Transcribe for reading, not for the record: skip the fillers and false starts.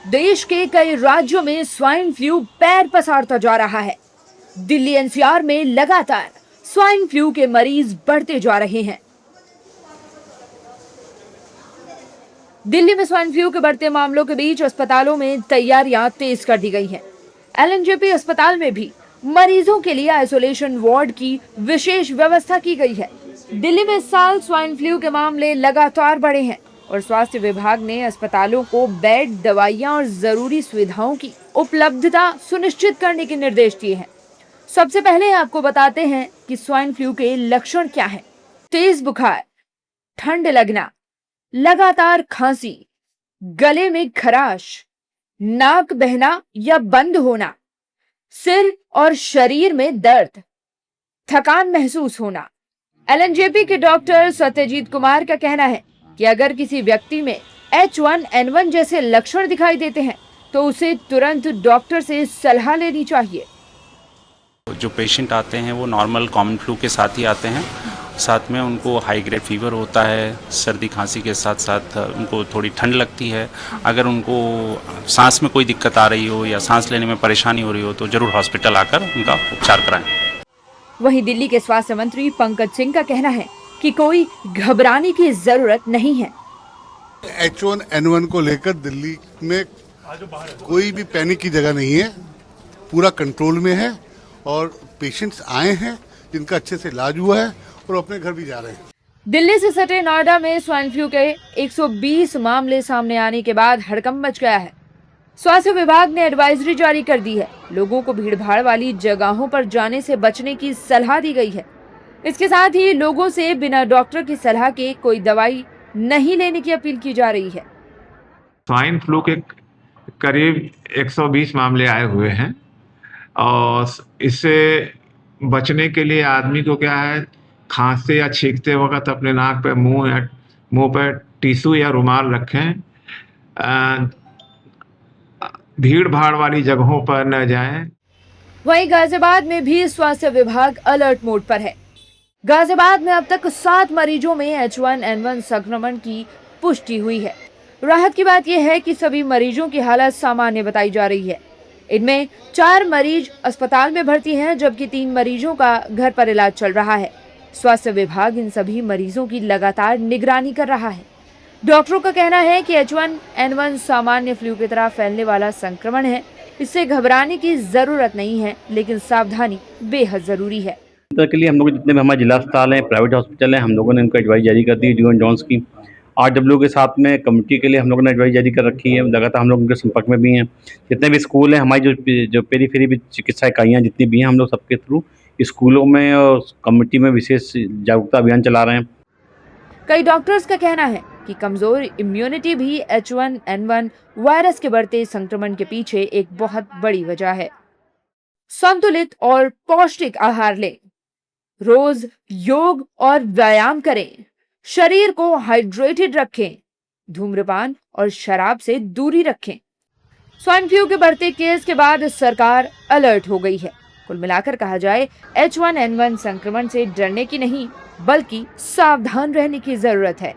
देश के कई राज्यों में स्वाइन फ्लू पैर पसारता जा रहा है। दिल्ली एनसीआर में लगातार स्वाइन फ्लू के मरीज बढ़ते जा रहे हैं। दिल्ली में स्वाइन फ्लू के बढ़ते मामलों के बीच अस्पतालों में तैयारियां तेज कर दी गई हैं। एलएनजेपी अस्पताल में भी मरीजों के लिए आइसोलेशन वार्ड की विशेष व्यवस्था की गई है। दिल्ली में इस साल स्वाइन फ्लू के मामले लगातार बढ़े हैं और स्वास्थ्य विभाग ने अस्पतालों को बेड, दवाइयां और जरूरी सुविधाओं की उपलब्धता सुनिश्चित करने के निर्देश दिए हैं। सबसे पहले आपको बताते हैं कि स्वाइन फ्लू के लक्षण क्या हैं। तेज बुखार, ठंड लगना, लगातार खांसी, गले में खराश, नाक बहना या बंद होना, सिर और शरीर में दर्द, थकान महसूस होना। एलएनजेपी के डॉक्टर सत्यजीत कुमार का कहना है कि अगर किसी व्यक्ति में H1N1 जैसे लक्षण दिखाई देते हैं तो उसे तुरंत डॉक्टर से सलाह लेनी चाहिए। जो पेशेंट आते हैं वो नॉर्मल कॉमन फ्लू के साथ ही आते हैं। साथ में उनको हाई ग्रेड फीवर होता है, सर्दी खांसी के साथ साथ उनको थोड़ी ठंड लगती है। अगर उनको सांस में कोई दिक्कत आ रही हो या सांस लेने में परेशानी हो रही हो तो जरूर हॉस्पिटल आकर उनका उपचार कराएं। वहीं दिल्ली के स्वास्थ्य मंत्री पंकज सिंह का कहना है कि कोई घबराने की जरूरत नहीं है। H1N1 को लेकर दिल्ली में कोई भी पैनिक की जगह नहीं है, पूरा कंट्रोल में है और पेशेंट्स आए हैं जिनका अच्छे से इलाज हुआ है और अपने घर भी जा रहे हैं। दिल्ली से सटे नोएडा में स्वाइन फ्लू के 120 मामले सामने आने के बाद हड़कंप मच गया है। स्वास्थ्य विभाग ने एडवाइजरी जारी कर दी है। लोगों को भीड़भाड़ वाली जगहों पर जाने से बचने की सलाह दी गई है। इसके साथ ही लोगों से बिना डॉक्टर की सलाह के कोई दवाई नहीं लेने की अपील की जा रही है। स्वाइन फ्लू के करीब 120 मामले आए हुए हैं और इससे बचने के लिए आदमी को क्या है, खांसते या छींकते वक्त अपने नाक पे मुंह पर टिश्यू या रुमाल रखें। भीड़ भाड़ वाली जगहों पर न जाएं। वहीं गाजियाबाद में भी स्वास्थ्य विभाग अलर्ट मोड पर है। गाजियाबाद में अब तक 7 मरीजों में H1N1 संक्रमण की पुष्टि हुई है। राहत की बात यह है कि सभी मरीजों की हालत सामान्य बताई जा रही है। इनमें 4 मरीज अस्पताल में भर्ती हैं, जबकि 3 मरीजों का घर पर इलाज चल रहा है। स्वास्थ्य विभाग इन सभी मरीजों की लगातार निगरानी कर रहा है। डॉक्टरों का कहना है कि H1N1 सामान्य फ्लू की तरह फैलने वाला संक्रमण है। इससे घबराने की जरूरत नहीं है, लेकिन सावधानी बेहद जरूरी है। के लिए हम लोग जितने भी हमारे जिला अस्पताल हैं, प्राइवेट हॉस्पिटल हैं, हम लोगों ने उनको एडवाइस जारी कर दी है। जॉन जॉन्स की RW के साथ में कमेटी के लिए हम लोगों ने एडवाइस जारी कर रखी है। लगातार हम लोग उनके संपर्क में भी हैं। जितने भी स्कूल हैं, हमारी जो पेरीफेरी भी चिकित्सा इकाइयाँ जितनी भी हैं, हम लोग सबके थ्रू स्कूलों में और कमेटी में विशेष जागरूकता अभियान चला रहे हैं। कई डॉक्टर्स का कहना है कि कमजोर इम्यूनिटी भी H1N1 वायरस के बढ़ते संक्रमण के पीछे एक बहुत बड़ी वजह है। संतुलित और पौष्टिक आहार लें, रोज योग और व्यायाम करें, शरीर को हाइड्रेटेड रखें, धूम्रपान और शराब से दूरी रखें। स्वाइन फ्लू के बढ़ते केस के बाद सरकार अलर्ट हो गई है। कुल मिलाकर कहा जाए, H1N1 संक्रमण से डरने की नहीं बल्कि सावधान रहने की जरूरत है।